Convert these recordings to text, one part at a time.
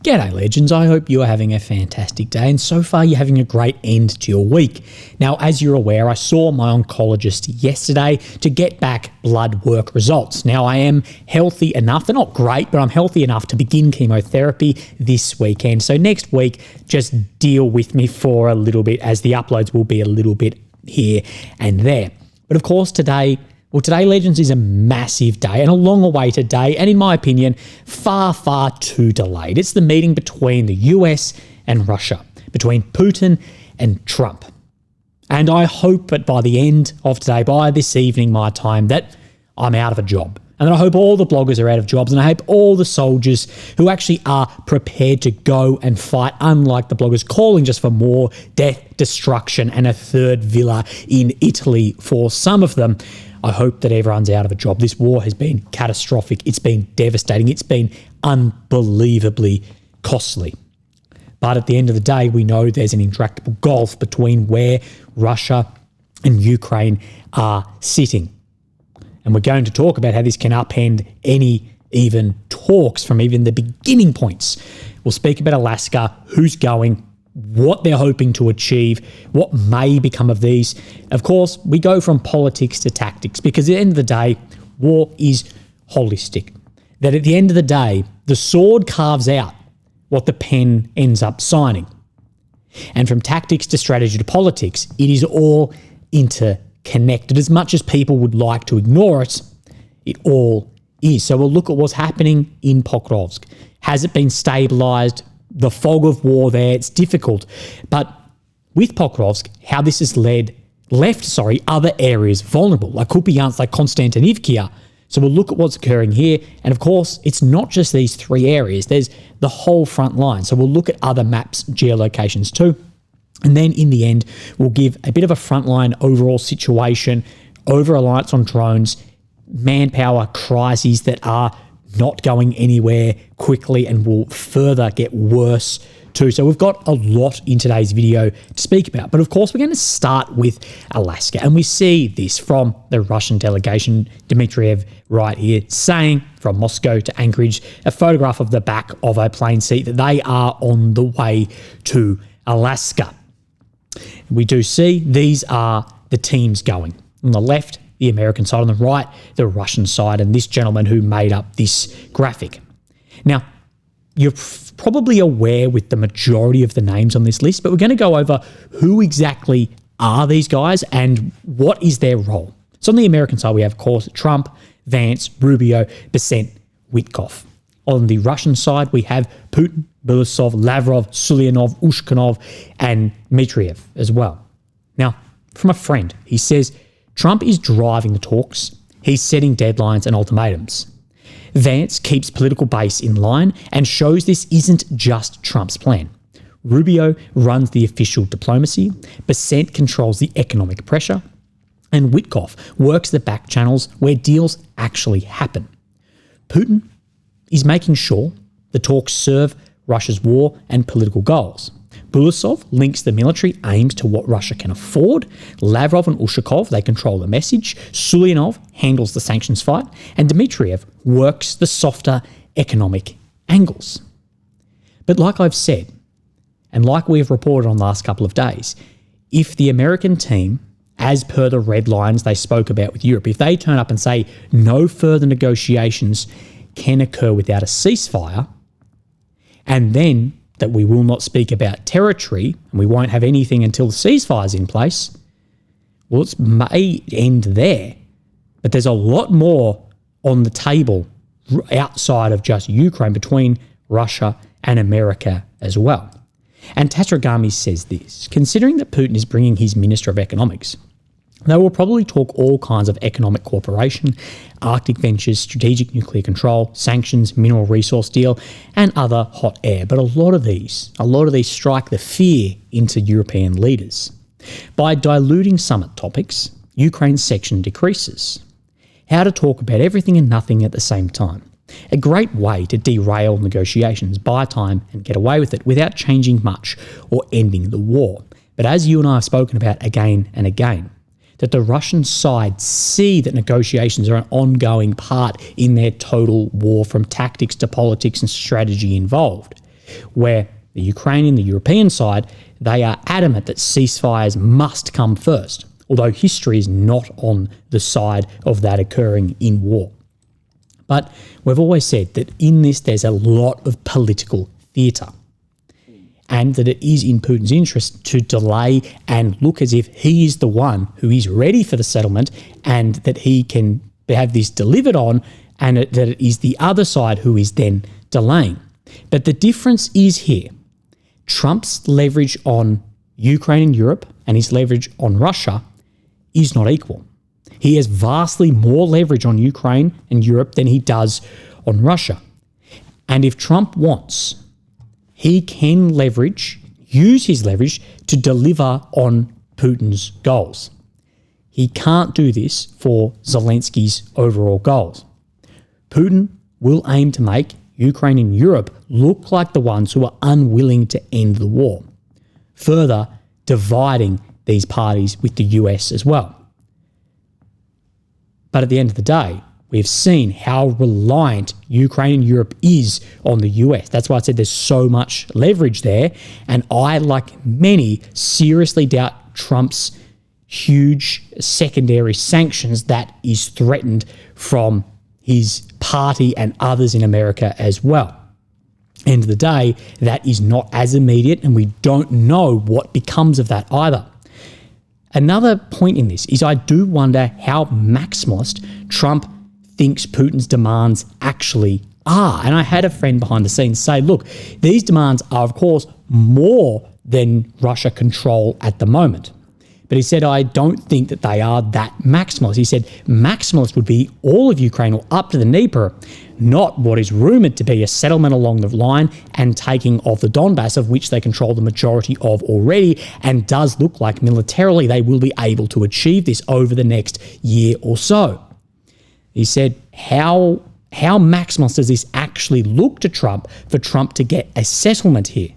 G'day legends, I hope you are having a fantastic day and so far you're having a great end to your week. Now as you're aware, I saw my oncologist yesterday to get back blood work results. Now I am healthy enough, they're not great, but I'm healthy enough to begin chemotherapy this weekend. So next week, just deal with me for a little bit as the uploads will be a little bit here and there. But of course today, legends, is a massive day and a long-awaited day, and in my opinion, far, far too delayed. It's the meeting between the US and Russia, between Putin and Trump. And I hope that by the end of today, by this evening my time, that I'm out of a job. And I hope all the bloggers are out of jobs, and I hope all the soldiers who actually are prepared to go and fight, unlike the bloggers calling just for more death, destruction, and a third villa in Italy for some of them. I hope that everyone's out of a job. This war has been catastrophic. It's been devastating. It's been unbelievably costly. But at the end of the day, we know there's an intractable gulf between where Russia and Ukraine are sitting. And we're going to talk about how this can upend any even talks from even the beginning points. We'll speak about Alaska, who's going, what they're hoping to achieve, what may become of these. Of course, we go from politics to tactics because at the end of the day, war is holistic. That at the end of the day, the sword carves out what the pen ends up signing. And from tactics to strategy to politics, it is all interconnected. As much as people would like to ignore it, it all is. So we'll look at what's happening in Pokrovsk. Has it been stabilised? The fog of war there, it's difficult. But with Pokrovsk, how this has left other areas vulnerable, like Kupiansk, like Constantinia. So we'll look at what's occurring here. And of course, it's not just these three areas. There's the whole front line. So we'll look at other maps, geolocations too. And then in the end, we'll give a bit of a frontline overall situation, over-reliance on drones, manpower crises that are not going anywhere quickly and will further get worse too. So we've got a lot in today's video to speak about. But of course, we're going to start with Alaska. And we see this from the Russian delegation, Dmitriev right here, saying from Moscow to Anchorage, a photograph of the back of a plane seat, that they are on the way to Alaska. We do see these are the teams going. On the left, the American side, on the right, the Russian side, and this gentleman who made up this graphic. Now, you're probably aware with the majority of the names on this list, but we're going to go over who exactly are these guys and what is their role. So on the American side, we have, of course, Trump, Vance, Rubio, Bessent, Witkoff. On the Russian side, we have Putin, Borisov, Lavrov, Sulianov, Ushkanov, and Dmitriev as well. Now, from a friend, he says, Trump is driving the talks. He's setting deadlines and ultimatums. Vance keeps political base in line and shows this isn't just Trump's plan. Rubio runs the official diplomacy. Bessent controls the economic pressure. And Witkoff works the back channels where deals actually happen. Putin is making sure the talks serve Russia's war and political goals. Borisov links the military aims to what Russia can afford. Lavrov and Ushakov, they control the message. Sulianov handles the sanctions fight. And Dmitriev works the softer economic angles. But like I've said, and like we've reported on the last couple of days, if the American team, as per the red lines they spoke about with Europe, if they turn up and say no further negotiations can occur without a ceasefire, and then that we will not speak about territory and we won't have anything until the ceasefire's in place, well, it may end there. But there's a lot more on the table outside of just Ukraine between Russia and America as well. And Tatragami says this, considering that Putin is bringing his Minister of Economics, they will probably talk all kinds of economic cooperation, Arctic ventures, strategic nuclear control, sanctions, mineral resource deal, and other hot air. But a lot of these strike the fear into European leaders. By diluting summit topics, Ukraine's section decreases. How to talk about everything and nothing at the same time. A great way to derail negotiations, buy time and get away with it without changing much or ending the war. But as you and I have spoken about again and again, that the Russian side see that negotiations are an ongoing part in their total war, from tactics to politics and strategy involved. where the Ukrainian, the European side, they are adamant that ceasefires must come first, although history is not on the side of that occurring in war. But we've always said that in this there's a lot of political theatre, and that it is in Putin's interest to delay and look as if he is the one who is ready for the settlement and that he can have this delivered on, and that it is the other side who is then delaying. But the difference is here. Trump's leverage on Ukraine and Europe and his leverage on Russia is not equal. He has vastly more leverage on Ukraine and Europe than he does on Russia. And if Trump wants, he can use his leverage to deliver on Putin's goals. He can't do this for Zelensky's overall goals. Putin will aim to make Ukraine and Europe look like the ones who are unwilling to end the war, further dividing these parties with the US as well. But at the end of the day, we've seen how reliant Ukraine and Europe is on the US. That's why I said there's so much leverage there. And I, like many, seriously doubt Trump's huge secondary sanctions that is threatened from his party and others in America as well. End of the day, that is not as immediate, and we don't know what becomes of that either. Another point in this is I do wonder how maximalist Trump thinks Putin's demands actually are. And I had a friend behind the scenes say, look, these demands are, of course, more than Russia control at the moment. But he said, I don't think that they are that maximalist. He said maximalist would be all of Ukraine or up to the Dnieper, not what is rumoured to be a settlement along the line and taking of the Donbass, of which they control the majority of already, and does look like militarily they will be able to achieve this over the next year or so. He said, how maximalist does this actually look to Trump for Trump to get a settlement here?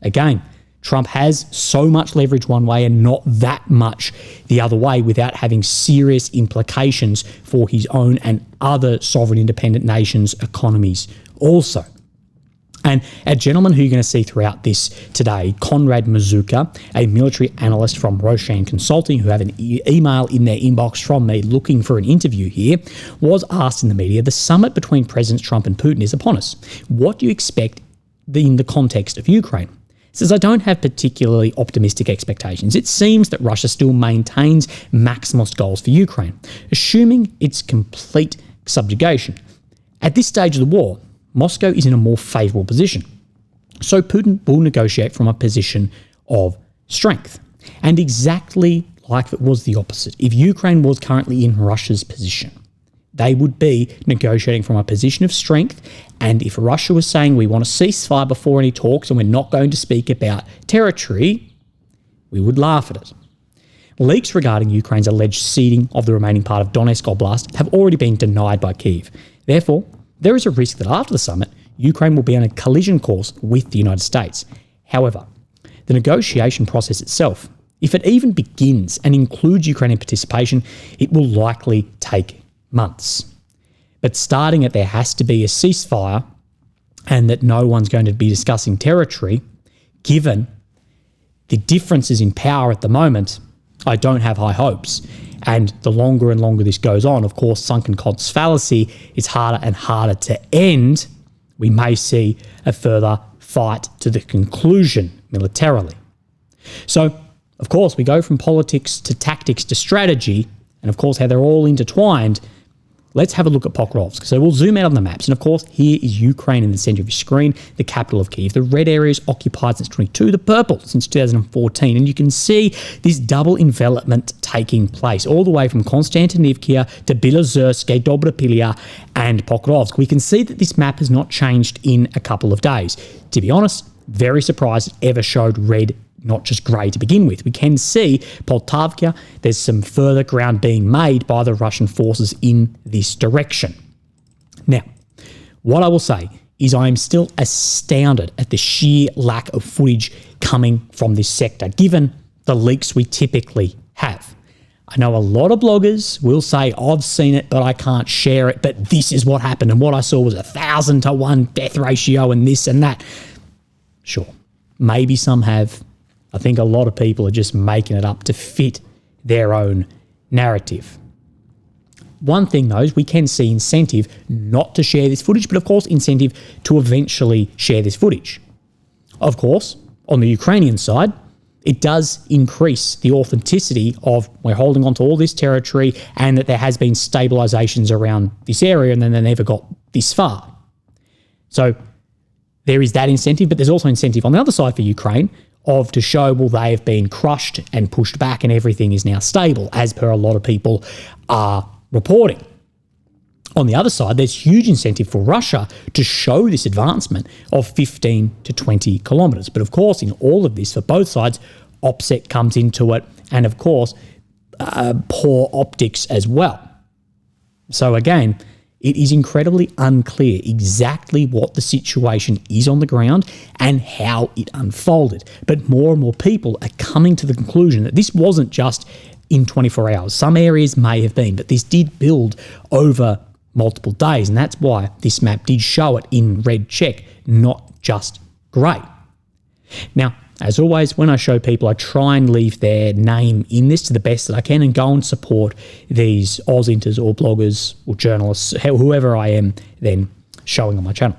Again, Trump has so much leverage one way and not that much the other way without having serious implications for his own and other sovereign independent nations' economies also. And a gentleman who you're going to see throughout this today, Conrad Mazuka, a military analyst from Roshan Consulting, who have an email in their inbox from me looking for an interview here, was asked in the media, the summit between Presidents Trump and Putin is upon us. What do you expect in the context of Ukraine? He says, I don't have particularly optimistic expectations. It seems that Russia still maintains maximalist goals for Ukraine, assuming its complete subjugation. At this stage of the war, Moscow is in a more favourable position. So Putin will negotiate from a position of strength. And exactly like if it was the opposite, if Ukraine was currently in Russia's position, they would be negotiating from a position of strength. And if Russia was saying we want a ceasefire before any talks and we're not going to speak about territory, we would laugh at it. Leaks regarding Ukraine's alleged ceding of the remaining part of Donetsk Oblast have already been denied by Kyiv. Therefore, there is a risk that after the summit, Ukraine will be on a collision course with the United States. However, the negotiation process itself, if it even begins and includes Ukrainian participation, it will likely take months. But starting it, there has to be a ceasefire and that no one's going to be discussing territory. Given the differences in power at the moment, I don't have high hopes. And the longer and longer this goes on, of course, sunken costs fallacy is harder and harder to end. We may see a further fight to the conclusion militarily. So, of course, we go from politics to tactics to strategy, and of course, how they're all intertwined. Let's have a look at Pokrovsk. So we'll zoom out on the maps. And of course, here is Ukraine in the center of your screen, the capital of Kyiv. The red area is occupied since 22, the purple since 2014. And you can see this double envelopment taking place all the way from Constantinia to Bilozersk, Dobropilya and Pokrovsk. We can see that this map has not changed in a couple of days. To be honest, very surprised it ever showed red, not just grey to begin with. We can see Poltavka, there's some further ground being made by the Russian forces in this direction. Now, what I will say is I am still astounded at the sheer lack of footage coming from this sector, given the leaks we typically have. I know a lot of bloggers will say, I've seen it, but I can't share it, but this is what happened, and what I saw was 1,000 to 1 death ratio and this and that. Sure. Maybe some have. I think a lot of people are just making it up to fit their own narrative. One thing, though, is we can see incentive not to share this footage, but of course incentive to eventually share this footage. Of course, on the Ukrainian side, it does increase the authenticity of we're holding on to all this territory and that there has been stabilizations around this area and then they never got this far. So there is that incentive, but there's also incentive on the other side for Ukraine of to show, well, they have been crushed and pushed back and everything is now stable, as per a lot of people are reporting. On the other side, there's huge incentive for Russia to show this advancement of 15 to 20 kilometres. But of course, in all of this, for both sides, OPSEC comes into it, and of course, poor optics as well. So again, it is incredibly unclear exactly what the situation is on the ground and how it unfolded. But more and more people are coming to the conclusion that this wasn't just in 24 hours. Some areas may have been, but this did build over multiple days, and that's why this map did show it in red check, not just grey. Now, as always, when I show people, I try and leave their name in this to the best that I can and go and support these Aussinters or bloggers or journalists, whoever I am then showing on my channel.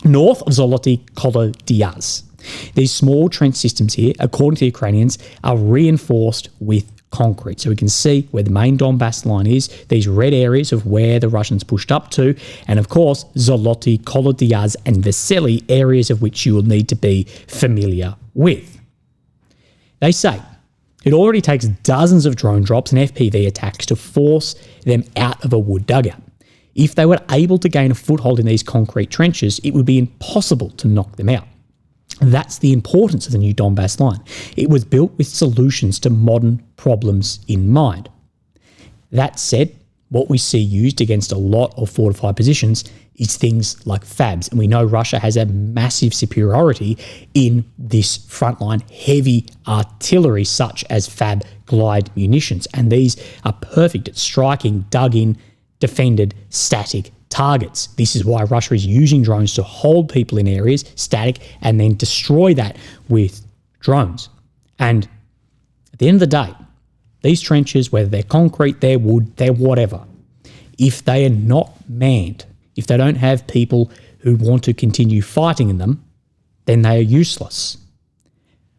North of Zoloty Kolodiaz, these small trench systems here, according to the Ukrainians, are reinforced with concrete. So we can see where the main Donbass line is, these red areas of where the Russians pushed up to, and of course, Zoloty, Kolodiaz and Vesely, areas of which you will need to be familiar with. They say it already takes dozens of drone drops and FPV attacks to force them out of a wood dugout. If they were able to gain a foothold in these concrete trenches, it would be impossible to knock them out. That's the importance of the new Donbass line. It was built with solutions to modern problems in mind. That said, what we see used against a lot of fortified positions is things like FABs, and we know Russia has a massive superiority in this frontline heavy artillery such as FAB glide munitions, and these are perfect at striking dug-in, defended, static targets. This is why Russia is using drones to hold people in areas static and then destroy that with drones. And at the end of the day, these trenches, whether they're concrete, they're wood, they're whatever, if they are not manned, if they don't have people who want to continue fighting in them, then they are useless.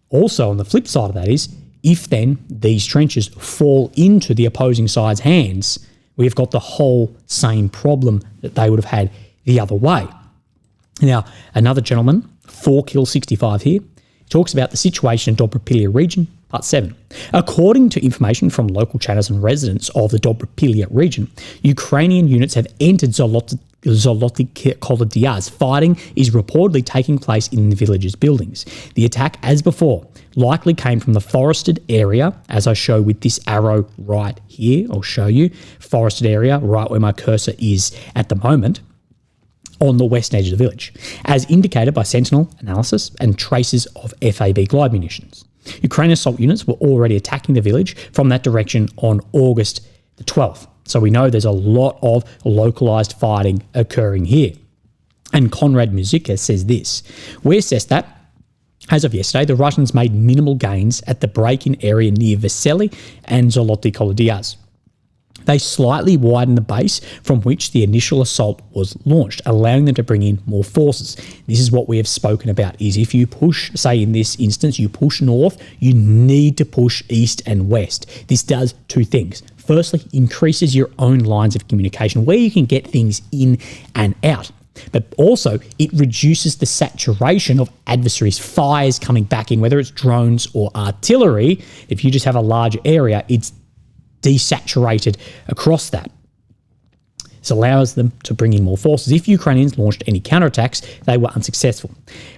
Also, on the flip side of that is, if then these trenches fall into the opposing side's hands, we've got the whole same problem that they would have had the other way. Now, another gentleman, 4Kill65 here, talks about the situation in Dobropilya region, part 7. According to information from local channels and residents of the Dobropilya region, Ukrainian units have entered Zoloty Kolodiaz. Fighting is reportedly taking place in the village's buildings. The attack, as before, likely came from the forested area, as I show with this arrow right here. I'll show you forested area right where my cursor is at the moment on the west edge of the village, as indicated by Sentinel analysis and traces of FAB glide munitions. Ukrainian assault units were already attacking the village from that direction on August the 12th. So we know there's a lot of localized fighting occurring here. And Conrad Mazuka says this: we assessed that, as of yesterday, the Russians made minimal gains at the break-in area near Vesely and Zoloty Kolodiaz. They slightly widened the base from which the initial assault was launched, allowing them to bring in more forces. This is what we have spoken about, is if you push, say in this instance, you push north, you need to push east and west. This does two things. Firstly, increases your own lines of communication where you can get things in and out. But also, it reduces the saturation of adversaries' fires coming back in, whether it's drones or artillery. If you just have a larger area, it's desaturated across that. This allows them to bring in more forces. If Ukrainians launched any counterattacks, they were unsuccessful.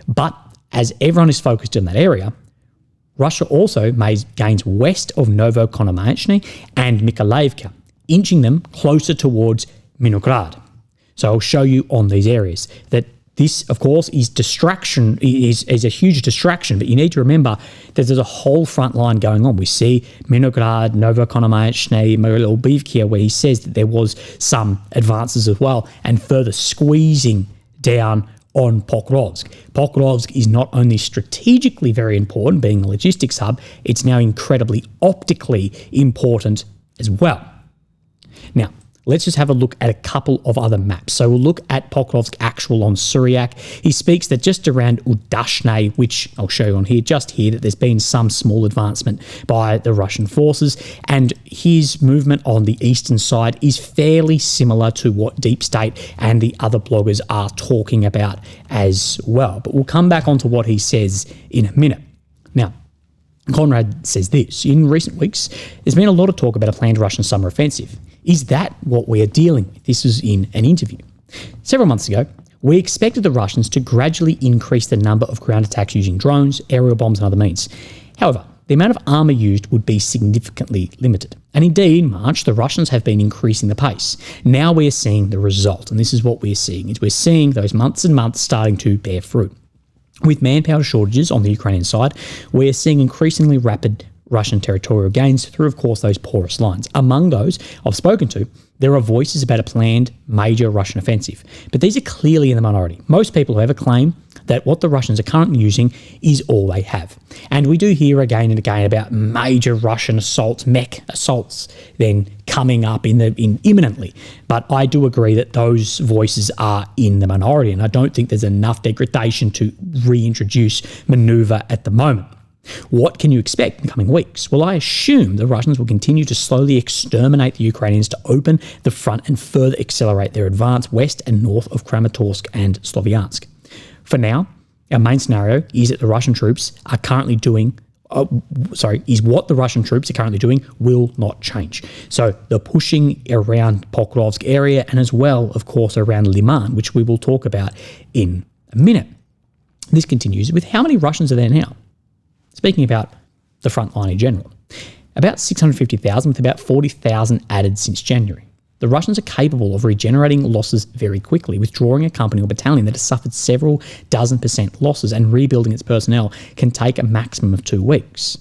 But as everyone is focused in that area, Russia also made gains west of Novokonomachny and Mykolaiivka, inching them closer towards Minograd. So I'll show you on these areas that this, of course, is distraction, is a huge distraction, but you need to remember that there's a whole front line going on. We see Minograd, Novokonomachny, Mykolaiivka, where he says that there was some advances as well, and further squeezing down on Pokrovsk. Pokrovsk is not only strategically very important, being a logistics hub, it's now incredibly optically important as well. Now, let's just have a look at a couple of other maps. So we'll look at Pokrovsk actual on Syriac. He speaks that just around Udashne, which I'll show you on here, just here, that there's been some small advancement by the Russian forces, and his movement on the eastern side is fairly similar to what Deep State and the other bloggers are talking about as well. But we'll come back onto what he says in a minute. Now, Conrad says this: in recent weeks, there's been a lot of talk about a planned Russian summer offensive. Is that what we are dealing with? This was in an interview. Several months ago, we expected the Russians to gradually increase the number of ground attacks using drones, aerial bombs and other means. However, the amount of armour used would be significantly limited. And indeed, in March, the Russians have been increasing the pace. Now we are seeing the result, and this is what we're seeing, is we're seeing those months and months starting to bear fruit. With manpower shortages on the Ukrainian side, we're seeing increasingly rapid Russian territorial gains through, of course, those porous lines. Among those I've spoken to, there are voices about a planned major Russian offensive, but these are clearly in the minority. Most people, however, claim that what the Russians are currently using is all they have. And we do hear again and again about major Russian assaults, mech assaults, then coming up imminently. But I do agree that those voices are in the minority, and I don't think there's enough degradation to reintroduce manoeuvre at the moment. What can you expect in coming weeks? Well, I assume the Russians will continue to slowly exterminate the Ukrainians to open the front and further accelerate their advance west and north of Kramatorsk and Sloviansk. For now, our main scenario is that the Russian troops are currently doing what the Russian troops are currently doing will not change. So the pushing around Pokrovsk area and as well, of course, around Liman, which we will talk about in a minute. This continues with how many Russians are there now? Speaking about the front line in general, about 650,000 with about 40,000 added since January. The Russians are capable of regenerating losses very quickly, withdrawing a company or battalion that has suffered several dozen% losses, and rebuilding its personnel can take a maximum of 2 weeks.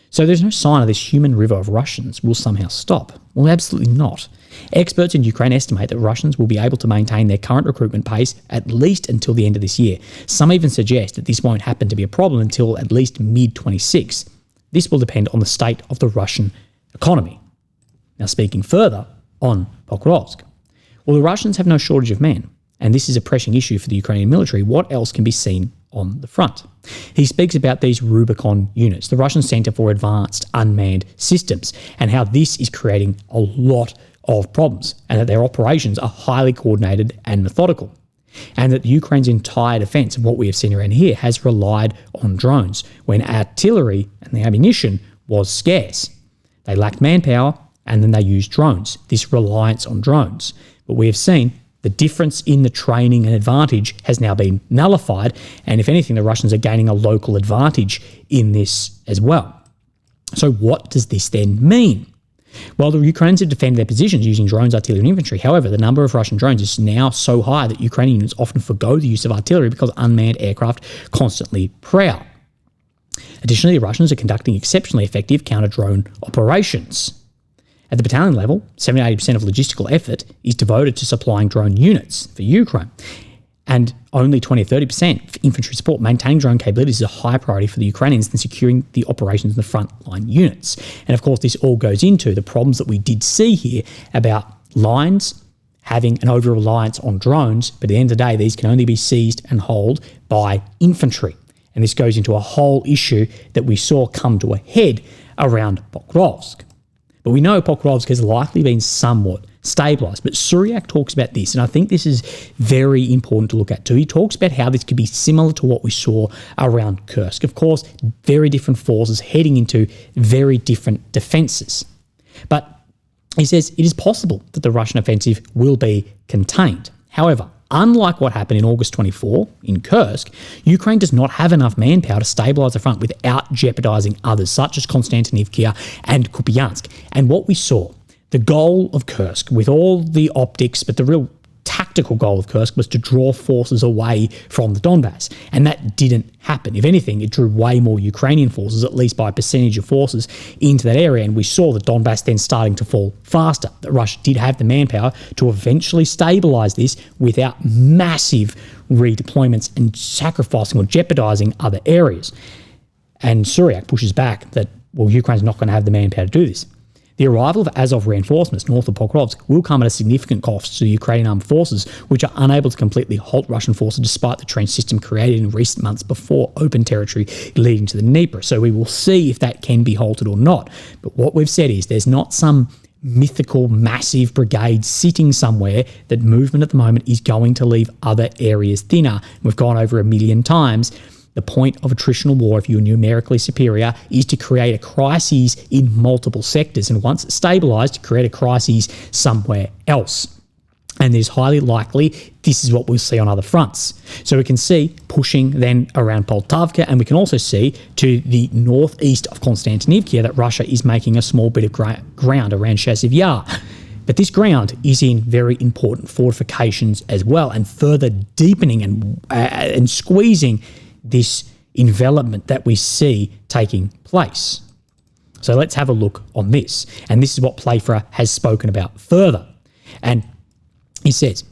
So there's no sign of this human river of Russians will somehow stop. Well, absolutely not. Experts in Ukraine estimate that Russians will be able to maintain their current recruitment pace at least until the end of this year. Some even suggest that this won't happen to be a problem until at least mid-26. This will depend on the state of the Russian economy. Now, speaking further on Pokrovsk, well, the Russians have no shortage of men, and this is a pressing issue for the Ukrainian military. What else can be seen on the front? He speaks about these Rubicon units, the Russian Centre for Advanced Unmanned Systems, and how this is creating a lot of problems, and that their operations are highly coordinated and methodical, and that Ukraine's entire defence of what we have seen around here has relied on drones when artillery and the ammunition was scarce. They lacked manpower, and then they used drones, this reliance on drones. But we have seen the difference in the training and advantage has now been nullified, and if anything, the Russians are gaining a local advantage in this as well. So what does this then mean? Well, the Ukrainians have defended their positions using drones, artillery and infantry. However, the number of Russian drones is now so high that Ukrainian units often forgo the use of artillery because unmanned aircraft constantly prowl. Additionally, the Russians are conducting exceptionally effective counter-drone operations. At the battalion level, 70-80% of logistical effort is devoted to supplying drone units for Ukraine, and only 20-30% for infantry support. Maintaining drone capabilities is a high priority for the Ukrainians than securing the operations in the frontline units. And of course, this all goes into the problems that we did see here about lines having an over-reliance on drones, but at the end of the day, these can only be seized and held by infantry. And this goes into a whole issue that we saw come to a head around Pokrovsk. But we know Pokrovsk has likely been somewhat stabilised. But Syriac talks about this, and I think this is very important to look at too. He talks about how this could be similar to what we saw around Kursk. Of course, very different forces heading into very different defences. But he says it is possible that the Russian offensive will be contained. However, unlike what happened in August 24 in Kursk, Ukraine does not have enough manpower to stabilise the front without jeopardising others, such as Constantinia and Kupiansk. And what we saw, the goal of Kursk, with all the optics, but the real tactical goal of Kursk was to draw forces away from the Donbass, and that didn't happen. If anything, it drew way more Ukrainian forces, at least by a percentage of forces, into that area, and we saw the Donbass then starting to fall faster, that Russia did have the manpower to eventually stabilise this without massive redeployments and sacrificing or jeopardising other areas. And Suryak pushes back that, well, Ukraine's not going to have the manpower to do this. The arrival of Azov reinforcements north of Pokrovsk will come at a significant cost to the Ukrainian armed forces, which are unable to completely halt Russian forces despite the trench system created in recent months before open territory leading to the Dnieper. So we will see if that can be halted or not. But what we've said is there's not some mythical massive brigade sitting somewhere. That movement at the moment is going to leave other areas thinner. We've gone over 1 million times. The point of attritional war, if you're numerically superior, is to create a crisis in multiple sectors, and once it's stabilised, to create a crisis somewhere else. And it is highly likely this is what we'll see on other fronts. So we can see pushing then around Poltavka, and we can also see to the northeast of Constantinivka that Russia is making a small bit of ground around Chasiv Yar. But this ground is in very important fortifications as well, and further deepening and squeezing this envelopment that we see taking place. So let's have a look on this. And this is what Playfair has spoken about further. And he says,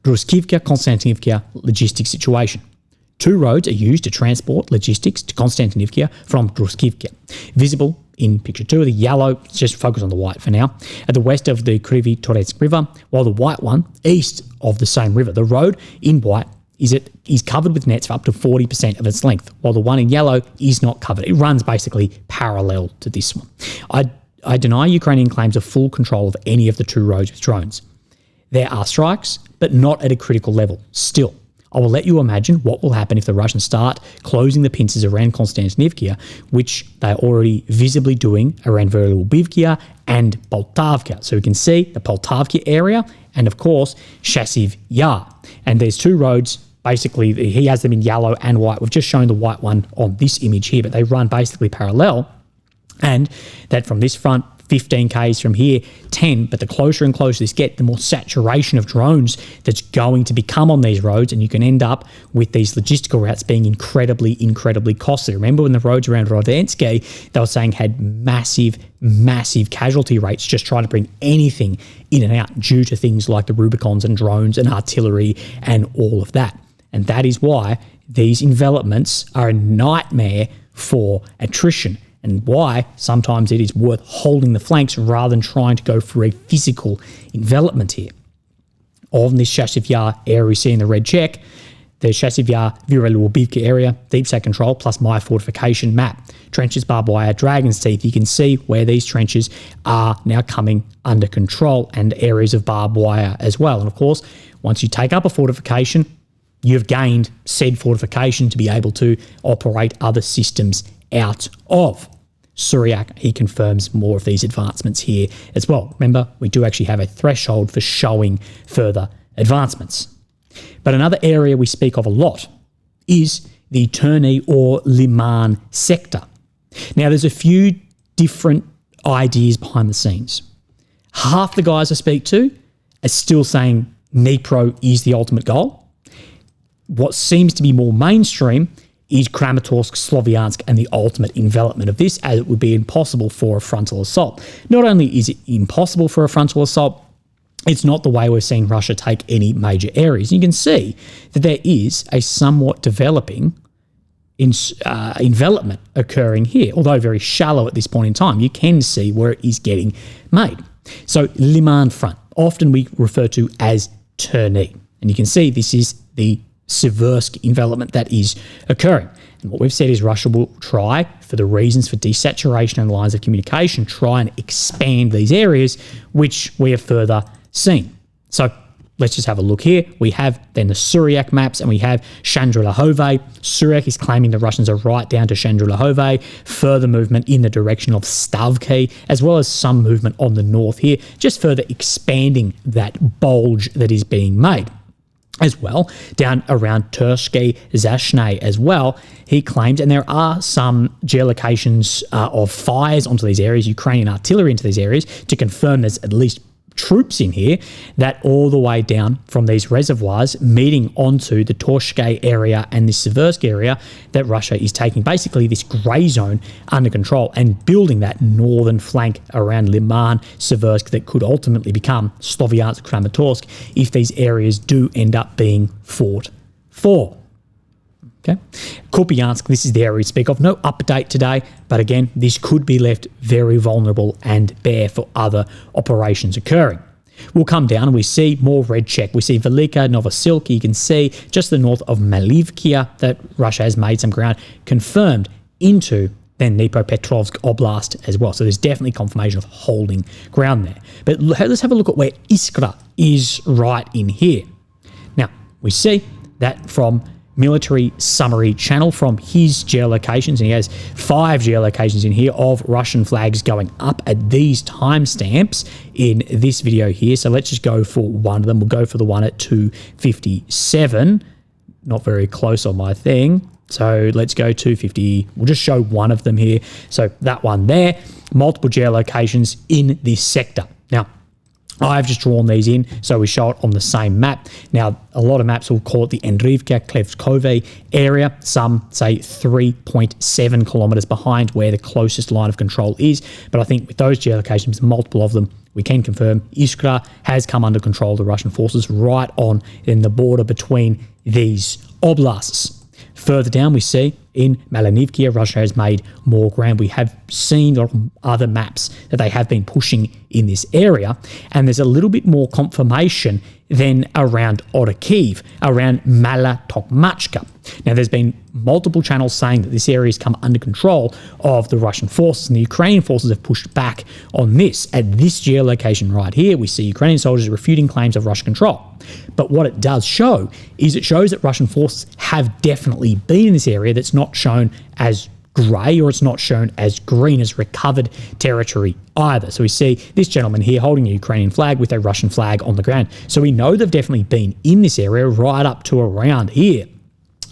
Druskivka, Konstantinivka logistics situation. 2 roads are used to transport logistics to Konstantinivka from Druskivka. Visible in picture 2 of the yellow, just focus on the white for now, at the west of the Kryvyi Torets River, while the white one east of the same river. The road in white is covered with nets for up to 40% of its length, while the one in yellow is not covered. It runs basically parallel to this one. I deny Ukrainian claims of full control of any of the 2 roads with drones. There are strikes, but not at a critical level. Still, I will let you imagine what will happen if the Russians start closing the pincers around Konstantinivka, which they're already visibly doing around Verilubivka and Poltavka. So we can see the Poltavka area and, of course, Chasiv Yar. And there's 2 roads. Basically, he has them in yellow and white. We've just shown the white one on this image here, but they run basically parallel. And that from this front, 15 Ks, from here, 10. But the closer and closer this gets, the more saturation of drones that's going to become on these roads. And you can end up with these logistical routes being incredibly, incredibly costly. Remember when the roads around Rodensky, they were saying had massive, massive casualty rates just trying to bring anything in and out due to things like the Rubicons and drones and artillery and all of that. And that is why these envelopments are a nightmare for attrition, and why sometimes it is worth holding the flanks rather than trying to go for a physical envelopment here. On this Chasiv Yar area we see in the red check, the Chasiv Yar Verilubivka area, deep sat control plus my fortification map. Trenches, barbed wire, dragon's teeth. You can see where these trenches are now coming under control, and areas of barbed wire as well. And of course, once you take up a fortification, you've gained said fortification to be able to operate other systems out of. Suryak, he confirms more of these advancements here as well. Remember, we do actually have a threshold for showing further advancements. But another area we speak of a lot is the Terny or Liman sector. Now, there's a few different ideas behind the scenes. Half the guys I speak to are still saying Dnipro is the ultimate goal. What seems to be more mainstream is Kramatorsk, Sloviansk, and the ultimate envelopment of this, as it would be impossible for a frontal assault. Not only is it impossible for a frontal assault, it's not the way we're seeing Russia take any major areas. You can see that there is a somewhat developing envelopment occurring here, although very shallow at this point in time. You can see where it is getting made. So Liman front, often we refer to as Terny. And you can see this is the Siversk envelopment that is occurring. And what we've said is Russia will try, for the reasons for desaturation and lines of communication, try and expand these areas, which we have further seen. So let's just have a look here. We have then the Suryak maps, and we have Chandrila-Hove. Suryak is claiming the Russians are right down to Chandrila-Hove. Further movement in the direction of Stavky, as well as some movement on the north here, just further expanding that bulge that is being made. As well, down around Tursky, Zashnay as well, he claims, and there are some geolocations of fires onto these areas, Ukrainian artillery into these areas, to confirm there's at least troops in here that all the way down from these reservoirs meeting onto the Torshke area and the Seversk area that Russia is taking basically this grey zone under control and building that northern flank around Liman, Seversk that could ultimately become Sloviansk, Kramatorsk if these areas do end up being fought for. Okay, Kupiansk, this is the area we speak of. No update today, but again, this could be left very vulnerable and bare for other operations occurring. We'll come down and we see more red check. We see Velika, Novosilk. You can see just the north of Malivkia that Russia has made some ground confirmed into then Dnipropetrovsk Oblast as well. So there's definitely confirmation of holding ground there. But let's have a look at where Iskra is right in here. Now, we see that from military summary channel from his geolocations, and he has 5 geolocations in here of Russian flags going up at these timestamps in this video here. So let's just go for one of them. We'll go for the one at 257. Not very close on my thing. So let's go 250. We'll just show one of them here. So that one there, multiple geolocations in this sector. Now, I've just drawn these in, so we show it on the same map. Now, a lot of maps will call it the Andriivka, Klevskove area. Some say 3.7 kilometers behind where the closest line of control is. But I think with those geolocations, multiple of them, we can confirm Iskra has come under control of the Russian forces right on in the border between these oblasts. Further down, we see in Malinivkia, Russia has made more ground. We have seen on other maps that they have been pushing in this area, and there's a little bit more confirmation than around Otiv, around Mala Tokmachka. Now, there's been multiple channels saying that this area has come under control of the Russian forces, and the Ukrainian forces have pushed back on this. At this geolocation right here, we see Ukrainian soldiers refuting claims of Russian control. But what it does show is it shows that Russian forces have definitely been in this area that's not shown as grey, or it's not shown as green as recovered territory either. So we see this gentleman here holding a Ukrainian flag with a Russian flag on the ground. So we know they've definitely been in this area right up to around here,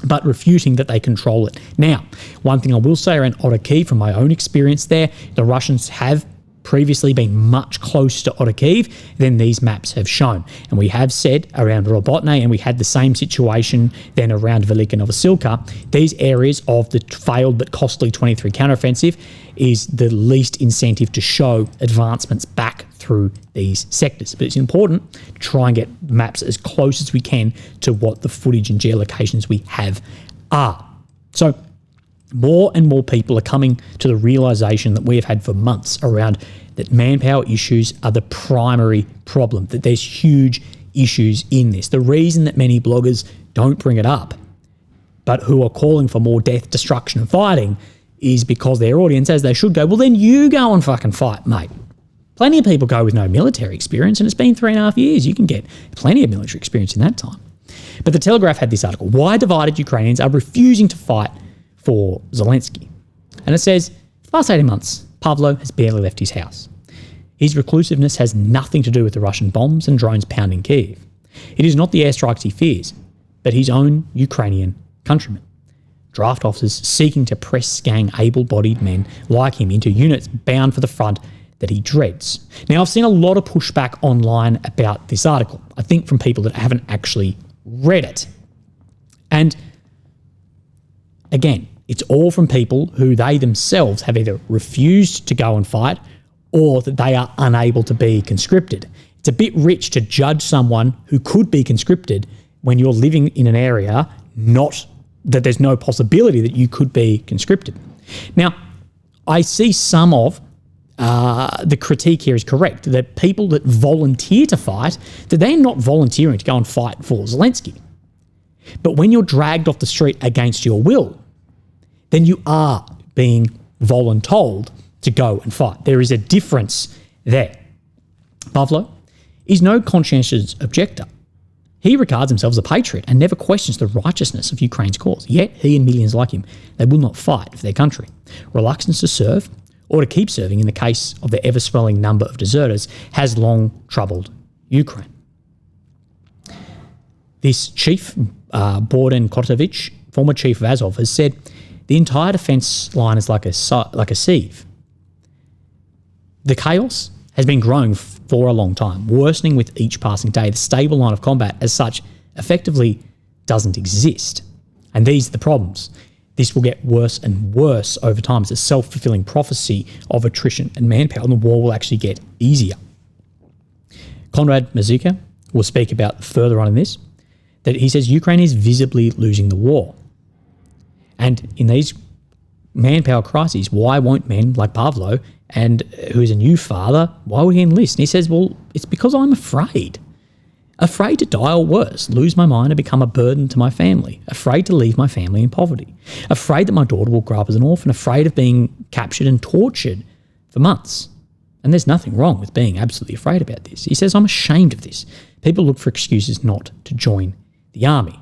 but refuting that they control it. Now, one thing I will say around Otiv from my own experience there, the Russians have previously been much closer to Otiv than these maps have shown. And we have said around Robotne, and we had the same situation then around Velika Novosilka, these areas of the failed but costly 23 counteroffensive is the least incentive to show advancements back through these sectors. But it's important to try and get maps as close as we can to what the footage and geolocations we have are. So more and more people are coming to the realization that we have had for months around that manpower issues are the primary problem, that there's huge issues in this. The reason that many bloggers don't bring it up, but who are calling for more death, destruction and fighting, is because their audience, as they should go, well, then you go and fucking fight, mate. Plenty of people go with no military experience, and it's been 3.5 years. You can get plenty of military experience in that time. But the Telegraph had this article, Why Divided Ukrainians Are Refusing to Fight for Zelensky. And it says, for the past 18 months, Pavlo has barely left his house. His reclusiveness has nothing to do with the Russian bombs and drones pounding Kyiv. It is not the airstrikes he fears, but his own Ukrainian countrymen. Draft officers seeking to press gang able-bodied men like him into units bound for the front that he dreads. Now, I've seen a lot of pushback online about this article, I think from people that haven't actually read it. And again, it's all from people who they themselves have either refused to go and fight or that they are unable to be conscripted. It's a bit rich to judge someone who could be conscripted when you're living in an area not that there's no possibility that you could be conscripted. Now, I see some of the critique here is correct, that people that volunteer to fight, that they're not volunteering to go and fight for Zelensky. But when you're dragged off the street against your will, then you are being voluntold to go and fight. There is a difference there. Pavlo is no conscientious objector. He regards himself as a patriot and never questions the righteousness of Ukraine's cause. Yet he and millions like him, they will not fight for their country. Reluctance to serve or to keep serving in the case of the ever-swelling number of deserters has long troubled Ukraine. This chief, Bogdan Kotovich, former chief of Azov, has said, the entire defence line is like a sieve. The chaos has been growing for a long time, worsening with each passing day. The stable line of combat as such effectively doesn't exist. And these are the problems. This will get worse and worse over time. It's a self-fulfilling prophecy of attrition and manpower, and the war will actually get easier. Conrad Mazuka will speak about further on in this, that he says Ukraine is visibly losing the war. And in these manpower crises, why won't men like Pavlo, and who is a new father, why would he enlist? And he says, well, it's because I'm afraid. Afraid to die or worse, lose my mind and become a burden to my family. Afraid to leave my family in poverty. Afraid that my daughter will grow up as an orphan. Afraid of being captured and tortured for months. And there's nothing wrong with being absolutely afraid about this. He says, I'm ashamed of this. People look for excuses not to join the army.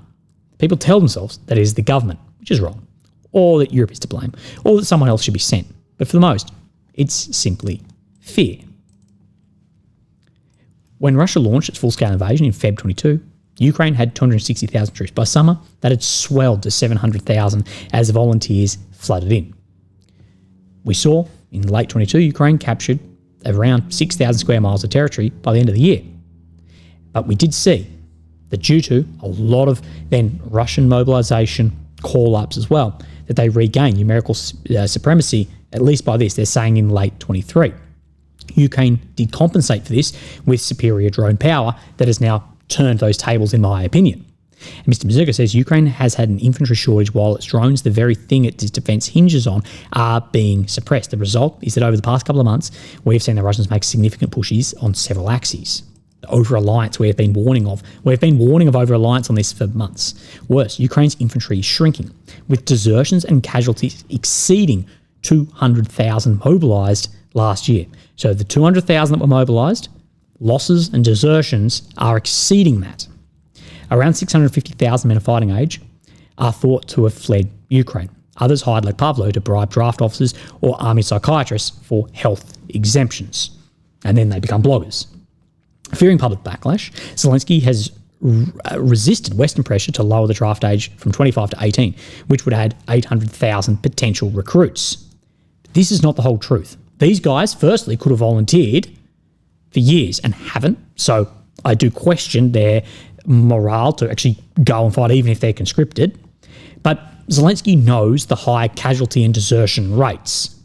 People tell themselves that it is the government, which is wrong, or that Europe is to blame, or that someone else should be sent. But for the most, it's simply fear. When Russia launched its full-scale invasion in Feb 22, Ukraine had 260,000 troops. By summer, that had swelled to 700,000 as volunteers flooded in. We saw in late 22, Ukraine captured around 6,000 square miles of territory by the end of the year. But we did see that due to a lot of then Russian mobilization call-ups as well, that they regained numerical supremacy, at least by this, they're saying in late 23. Ukraine did compensate for this with superior drone power that has now turned those tables, in my opinion. And Mr. Mazuka says Ukraine has had an infantry shortage while its drones, the very thing its defence hinges on, are being suppressed. The result is that over the past couple of months, we've seen the Russians make significant pushes on several axes. The over-reliance we've been warning of. We've been warning of over-reliance on this for months. Worse, Ukraine's infantry is shrinking, with desertions and casualties exceeding 200,000 mobilised last year. So the 200,000 that were mobilised, losses and desertions are exceeding that. Around 650,000 men of fighting age are thought to have fled Ukraine. Others hired like Pavlo to bribe draft officers or army psychiatrists for health exemptions. And then they become bloggers. Fearing public backlash, Zelensky has resisted Western pressure to lower the draft age from 25 to 18, which would add 800,000 potential recruits. This is not the whole truth. These guys, firstly, could have volunteered for years and haven't. So I do question their morale to actually go and fight, even if they're conscripted. But Zelensky knows the high casualty and desertion rates.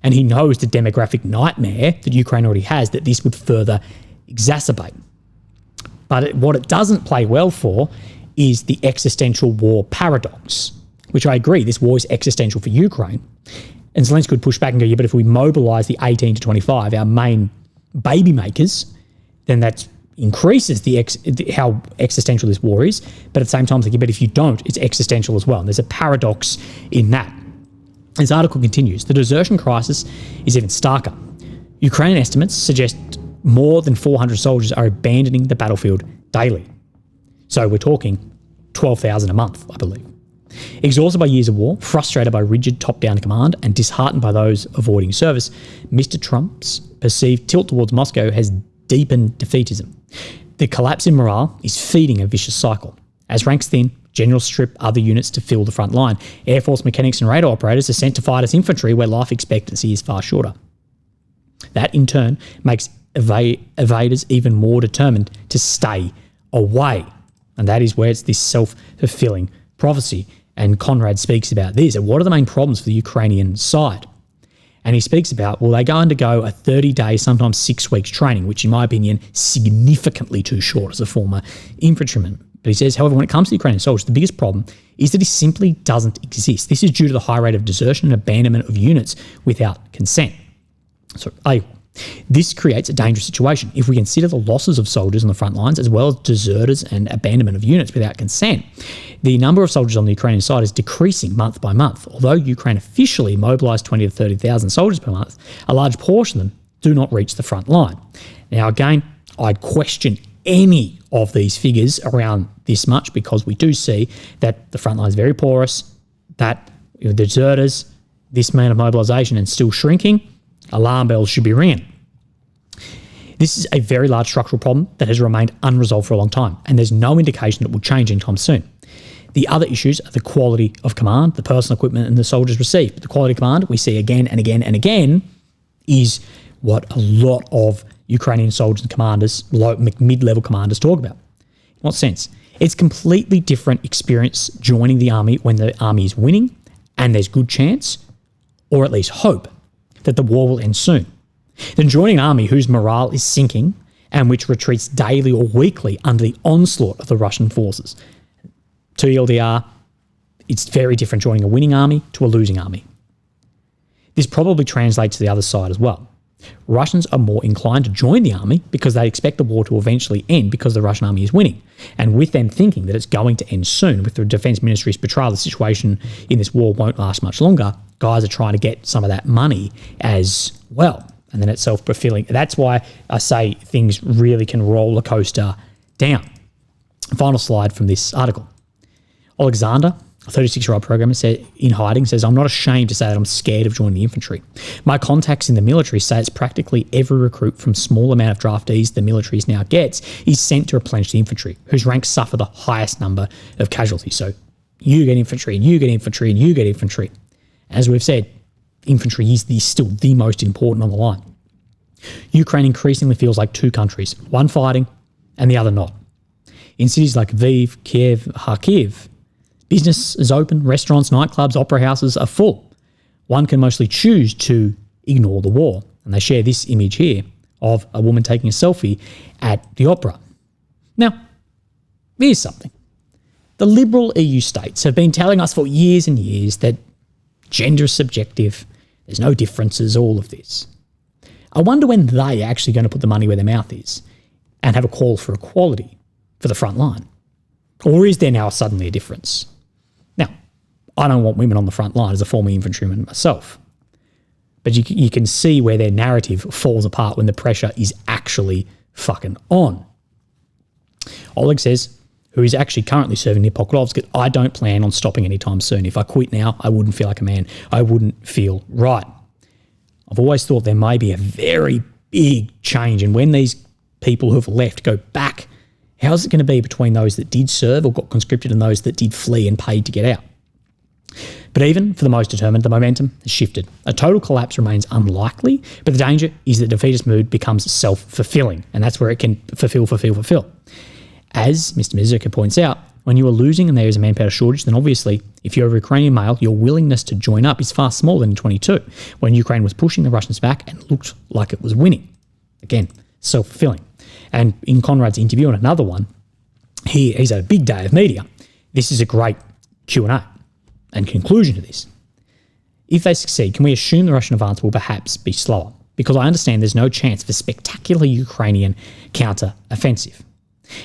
And he knows the demographic nightmare that Ukraine already has, that this would further exacerbate. But what it doesn't play well for is the existential war paradox, which I agree, this war is existential for Ukraine. And Zelensky could push back and go, yeah, but if we mobilise the 18 to 25, our main baby makers, then that increases how existential this war is. But at the same time, it's like, yeah, but if you don't, it's existential as well. And there's a paradox in that. This article continues. The desertion crisis is even starker. Ukrainian estimates suggest more than 400 soldiers are abandoning the battlefield daily. So we're talking 12,000 a month, I believe. Exhausted by years of war, frustrated by rigid top-down command, and disheartened by those avoiding service, Mr. Trump's perceived tilt towards Moscow has deepened defeatism. The collapse in morale is feeding a vicious cycle. As ranks thin, generals strip other units to fill the front line. Air Force mechanics and radar operators are sent to fight as infantry where life expectancy is far shorter. That, in turn, makes evaders even more determined to stay away. And that is where it's this self-fulfilling prophecy. And Conrad speaks about this. And what are the main problems for the Ukrainian side? And he speaks about, well, they go undergo a 30-day, sometimes 6 weeks training, which in my opinion, significantly too short as a former infantryman. But he says, however, when it comes to Ukrainian soldiers, the biggest problem is that it simply doesn't exist. This is due to the high rate of desertion and abandonment of units without consent. So, this creates a dangerous situation. If we consider the losses of soldiers on the front lines, as well as deserters and abandonment of units without consent, the number of soldiers on the Ukrainian side is decreasing month by month. Although Ukraine officially mobilised 20 to 30,000 soldiers per month, a large portion of them do not reach the front line. Now, again, I'd question any of these figures around this much, because we do see that the front line is very porous, that deserters, this amount of mobilisation and still shrinking, alarm bells should be ringing. This is a very large structural problem that has remained unresolved for a long time, and there's no indication it will change anytime soon. The other issues are the quality of command, the personal equipment and the soldiers receive. But the quality of command we see again and again and again is what a lot of Ukrainian soldiers and commanders, mid-level commanders, talk about. In what sense? It's completely different experience joining the army when the army is winning and there's good chance, or at least hope, that the war will end soon, than joining an army whose morale is sinking and which retreats daily or weekly under the onslaught of the Russian forces. To LDR, it's very different joining a winning army to a losing army. This probably translates to the other side as well. Russians are more inclined to join the army because they expect the war to eventually end because the Russian army is winning. And with them thinking that it's going to end soon, with the Defense Ministry's portrayal, the situation in this war won't last much longer, guys are trying to get some of that money as well. And then it's self-fulfilling. That's why I say things really can roller coaster down. Final slide from this article. Alexander, a 36-year-old programmer in hiding, says, "I'm not ashamed to say that I'm scared of joining the infantry. My contacts in the military say it's practically every recruit from small amount of draftees the military now gets is sent to replenish the infantry, whose ranks suffer the highest number of casualties." So you get infantry and you get infantry and you get infantry. As we've said, infantry is still the most important on the line. Ukraine increasingly feels like two countries, one fighting and the other not. In cities like Lviv, Kiev, Kharkiv, business is open, restaurants, nightclubs, opera houses are full. One can mostly choose to ignore the war. And they share this image here of a woman taking a selfie at the opera. Now, here's something. The liberal EU states have been telling us for years and years that gender is subjective, there's no differences, all of this. I wonder when they are actually going to put the money where their mouth is and have a call for equality for the front line. Or is there now suddenly a difference? Now, I don't want women on the front line as a former infantryman myself, but you can see where their narrative falls apart when the pressure is actually fucking on. Oleg says, who is actually currently serving near Pokrovsk, I don't plan on stopping anytime soon. If I quit now, I wouldn't feel like a man. I wouldn't feel right. I've always thought there may be a very big change, and when these people who have left go back, how's it going to be between those that did serve or got conscripted and those that did flee and paid to get out? But even for the most determined, the momentum has shifted. A total collapse remains unlikely, but the danger is that defeatist mood becomes self-fulfilling, and that's where it can fulfill. As Mr. Mazuka points out, when you are losing and there is a manpower shortage, then obviously, if you're a Ukrainian male, your willingness to join up is far smaller than in 22, when Ukraine was pushing the Russians back and looked like it was winning. Again, self-fulfilling. And in Conrad's interview on another one, he's had a big day of media. This is a great Q&A and conclusion to this. If they succeed, can we assume the Russian advance will perhaps be slower? Because I understand there's no chance for spectacular Ukrainian counter-offensive.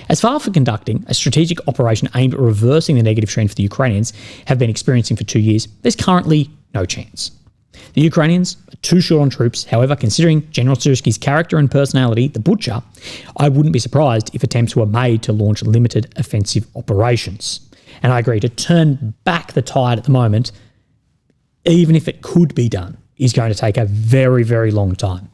As far for conducting a strategic operation aimed at reversing the negative trend for the Ukrainians have been experiencing for 2 years, there's currently no chance. The Ukrainians are too short on troops. However, considering General Syrski's character and personality, the Butcher, I wouldn't be surprised if attempts were made to launch limited offensive operations. And I agree, to turn back the tide at the moment, even if it could be done, is going to take a very, very long time.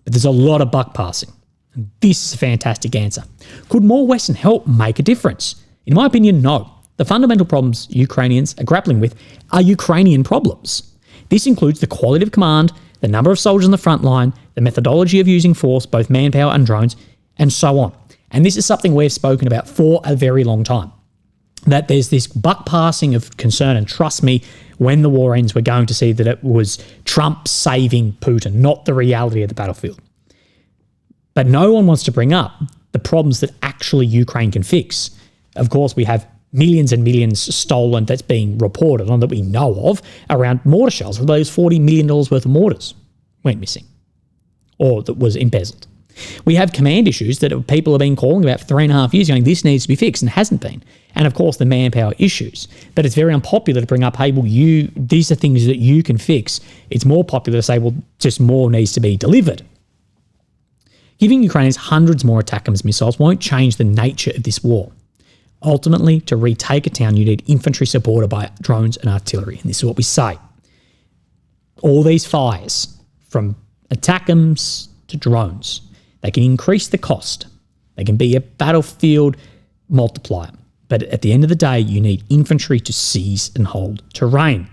But there's a lot of buck passing. And this is a fantastic answer. Could more Western help make a difference? In my opinion, no. The fundamental problems Ukrainians are grappling with are Ukrainian problems. This includes the quality of command, the number of soldiers on the front line, the methodology of using force, both manpower and drones, and so on. And this is something we've spoken about for a very long time. That there's this buck passing of concern, and trust me, when the war ends, we're going to see that it was Trump saving Putin, not the reality of the battlefield. But no one wants to bring up the problems that actually Ukraine can fix. Of course, we have millions and millions stolen that's being reported on that we know of around mortar shells. Those $40 million worth of mortars went missing or that was embezzled. We have command issues that people have been calling about for 3.5 years going, this needs to be fixed, and hasn't been. And of course, the manpower issues. But it's very unpopular to bring up, hey, well, these are things that you can fix. It's more popular to say, well, just more needs to be delivered. Giving Ukrainians hundreds more ATACMS missiles won't change the nature of this war. Ultimately, to retake a town, you need infantry supported by drones and artillery. And this is what we say. All these fires, from ATACMS to drones, they can increase the cost. They can be a battlefield multiplier. But at the end of the day, you need infantry to seize and hold terrain.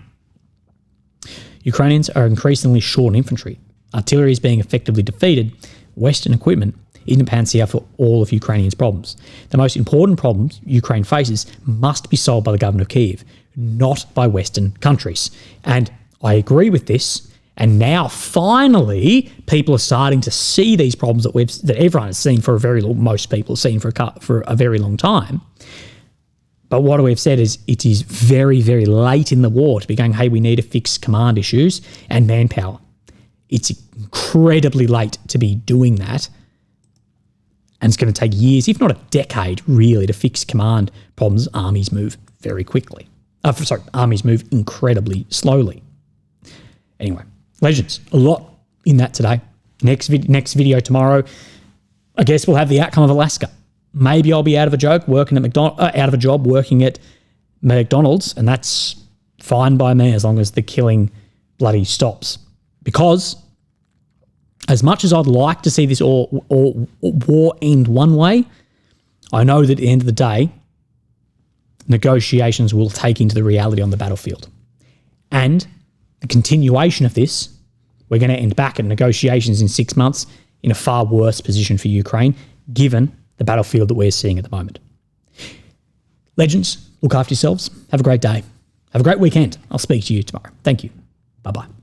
Ukrainians are increasingly short on infantry. artillery is being effectively defeated, Western equipment isn't a panacea for all of Ukrainians' problems. The most important problems Ukraine faces must be solved by the government of Kyiv, not by Western countries. And I agree with this. And now, finally, people are starting to see these problems that everyone has seen for a very long, most people have seen for a very long time. But what we've said is it is very, very late in the war to be going, hey, we need to fix command issues and manpower. It's incredibly late to be doing that. And it's going to take years, if not a decade, really, to fix command problems. Armies move very quickly. Armies move incredibly slowly. Anyway, legends, a lot in that today. Next video tomorrow, I guess we'll have the outcome of Alaska. Maybe I'll be out of a job working at McDonald's, and that's fine by me as long as the killing bloody stops. Because as much as I'd like to see this war end one way, I know that at the end of the day, negotiations will take into the reality on the battlefield. And the continuation of this, we're going to end back at negotiations in 6 months in a far worse position for Ukraine, given the battlefield that we're seeing at the moment. Legends, look after yourselves. Have a great day. Have a great weekend. I'll speak to you tomorrow. Thank you. Bye-bye.